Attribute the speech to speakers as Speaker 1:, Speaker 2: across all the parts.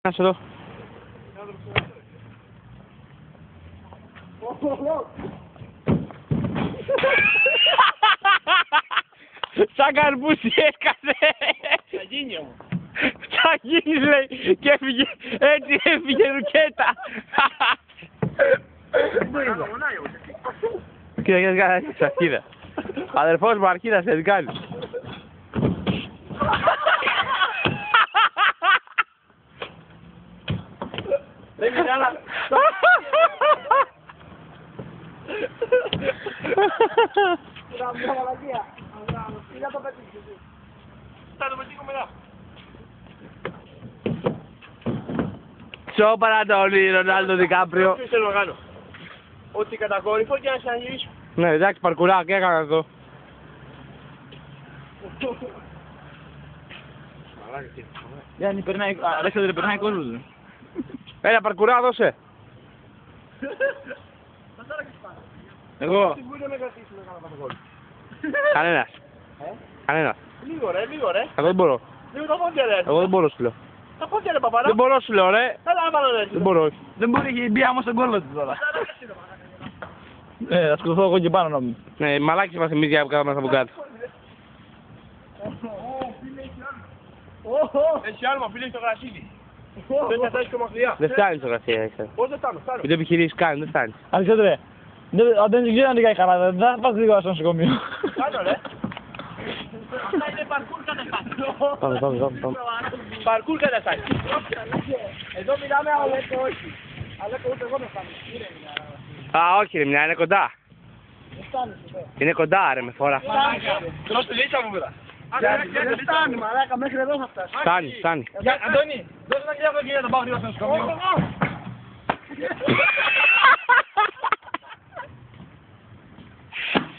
Speaker 1: Να σε δω. Σαν καρπούση έσκασε.
Speaker 2: Τσαγίνιο μου.
Speaker 1: Τσαγίνης λέει και έφυγε, έτσι έφυγε ρουκέτα. Κοίτα, κοίτα. Αδερφός μου αρχίδας σε κάνει.
Speaker 2: Δεν είναι άλλα. Θα το πετύχουμε εδώ.
Speaker 1: Σώπα Ανατολή, Ρονάλντο Δικάπριο.
Speaker 2: Τι θέλω να κάνω. Ό,τι κατακόρυφο και να ξαναγυρίσω.
Speaker 1: Ναι, εντάξει, παρκουράκι έκανα εδώ.
Speaker 3: Γιάννη, περνάει, Αλέξανδρε, περνάει κόσμος.
Speaker 1: Έλα, παρκουρά, δώσε.
Speaker 3: Εγώ.
Speaker 2: Τι μπορεί να με κρατήσει να κάνω κατακόρυφο.
Speaker 1: Κανένας. Κανένας.
Speaker 2: Λίγο ρε.
Speaker 1: Εγώ δεν μπορώ.
Speaker 2: Λίγο τα πόδια ρε.
Speaker 1: Εγώ δεν μπορώ, σου λέω.
Speaker 2: Τα πόδια ρε παπαρά.
Speaker 1: Δεν μπορώ, σου λέω, ρε.
Speaker 2: Έλα να βάλω ρε.
Speaker 1: Δεν μπορώ, όχι.
Speaker 3: Δεν μπορεί, έχει μπει άμμο στον κόλλο του τώρα. Θα σκοτωθώ εγώ και πάνω νόμιζα.
Speaker 1: Ναι, μαλάκες μας εμείς για κάτω μας από κάτω.
Speaker 2: Έχει άλμα φίλε στο γρασίδι. Δεν θα φτάσεις πιο μακριά.
Speaker 1: Δεν φτάνεις το γραφείο, έξω.
Speaker 2: Πώς δεν φτάνω.
Speaker 1: Μην το επιχειρήσεις καν, δεν φτάνεις.
Speaker 3: Αλεξάνδρε, αν δεν ξέρω αν είναι καλά, δεν θα πας λίγο στο νοσοκομείο.
Speaker 2: Κάνω ρε. Αυτά είναι παρκούρ καταστάσεις.
Speaker 1: Πάμε.
Speaker 2: Παρκούρ καταστάσεις. Εδώ μιλάμε Αλέκο όχι. Αλέκο ούτε εγώ με φτάνω.
Speaker 1: Α, όχι ρε, μια είναι κοντά. Είναι κοντά ρε, με φορά.
Speaker 2: Τρως τη λίτσα μου μετά. Δεν φτάνει μαλάκα, μέχρι εδώ θα φτάσει.
Speaker 1: Φτάνει.
Speaker 2: Αντώνη, δώσε ένα χιλιάδο και να τον πάω γρήγορα στο νοσοκομείο.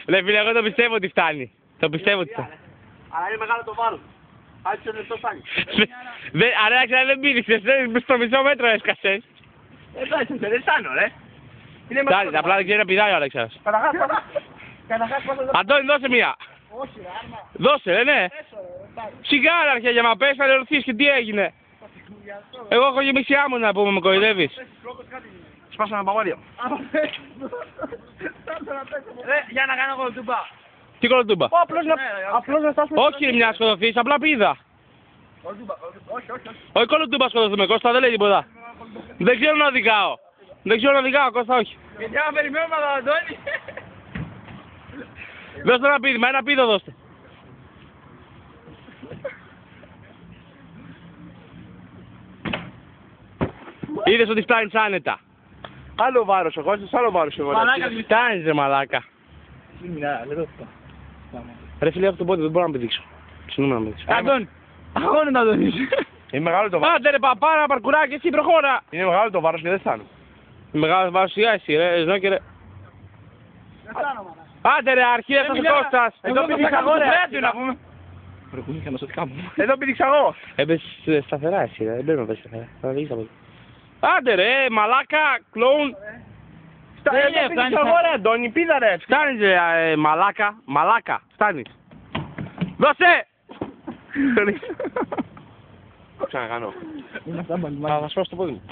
Speaker 1: Ρε φίλε, εγώ το πιστεύω ότι φτάνει. Το πιστεύω ότι φτάνει.
Speaker 2: Αλλά είναι μεγάλο το βάρος. Άρχισε ο λεπτός φτάνει.
Speaker 1: Αράξα, δεν πήδηξες, στο μισό μέτρο έσκασες.
Speaker 2: Εντάξει, δεν φτάνω ρε.
Speaker 1: Φτάνει, απλά δεν ξέρει να πηδάει ο Αλέξανδρος.
Speaker 2: Καταρχάς πας εδώ.
Speaker 1: Αντώνη, δώσε μία.
Speaker 2: Όχι ρε, άρμα.
Speaker 1: Δώσε, ρε, ναι.
Speaker 2: Έσω ρε, εντάξει.
Speaker 1: Σιγά ρε αρχαία, μα πες να λερωθείς και τι έγινε. Εγώ έχω γεμίσει άμμο να πούμε, με κοροϊδεύεις.
Speaker 2: Σπάσω ένα παγόρια. Ρε, για να κάνω κολοτούμπα.
Speaker 1: Τι κολοτούμπα.
Speaker 2: Απλώς να στάσουμε.
Speaker 1: Όχι ρε, μια σκοτωθείς, απλά πήδα.
Speaker 2: Κολοτούμπα, όχι.
Speaker 1: Όχι κολοτούμπα σκοτωθούμε, Κώστα, δεν λέει τίποτα. Δεν ξέρω να οδηγάω. Κώστα, όχι.
Speaker 2: Γιατί άμα περιμένουμε τον Αντώνη.
Speaker 1: Δώστε ένα πήδημα, ένα πήδο δώστε. Είδες ότι φτάνεις άνετα.
Speaker 2: Άλλο βάρος ο Κώστας, άλλο βάρος εγώ.
Speaker 1: Φτάνεις ρε μαλάκα.
Speaker 3: Μην μιλά, δεν το
Speaker 1: Ρε φίλε, έχω το πόδι, δεν μπορώ να πηδήξω. Ξυνούμε να πηδήξω.
Speaker 3: Αντώνη, αγώνε να τον είσαι.
Speaker 2: Είναι μεγάλο το βάρος.
Speaker 1: Άντε ρε παπάρα, παρκουράκι, εσύ προχώρα.
Speaker 2: Είναι μεγάλο το βάρος και δεν φτάνω.
Speaker 1: Μεγάλο βάρος σιγά εσύ ρε, ζνόκε ρε. Άντε ρε, αρχίδα σας ο Κώστας.
Speaker 2: Εδώ πήδηξα εγώ ρε.
Speaker 3: να πούμε. Προκούνησα νοσοτικά μου.
Speaker 2: Εδώ πήδηξα εγώ.
Speaker 1: Έπεσες σταθερά εσύ ρε, δεν πρέπει να πέσεις σταθερά. Θα οδηγείς από εδώ. Άντε ρε, μαλάκα, κλόουν.
Speaker 2: Εδώ πήδηξα εγώ ρε Αντώνη, πήδα ρε.
Speaker 1: Φτάνεις ρε, μαλάκα, φτάνεις. Δώσε!
Speaker 2: Ξανακάνω.
Speaker 3: Είναι αυτά μπαλμάκια.
Speaker 1: Θα σπάσω το πόδι μου.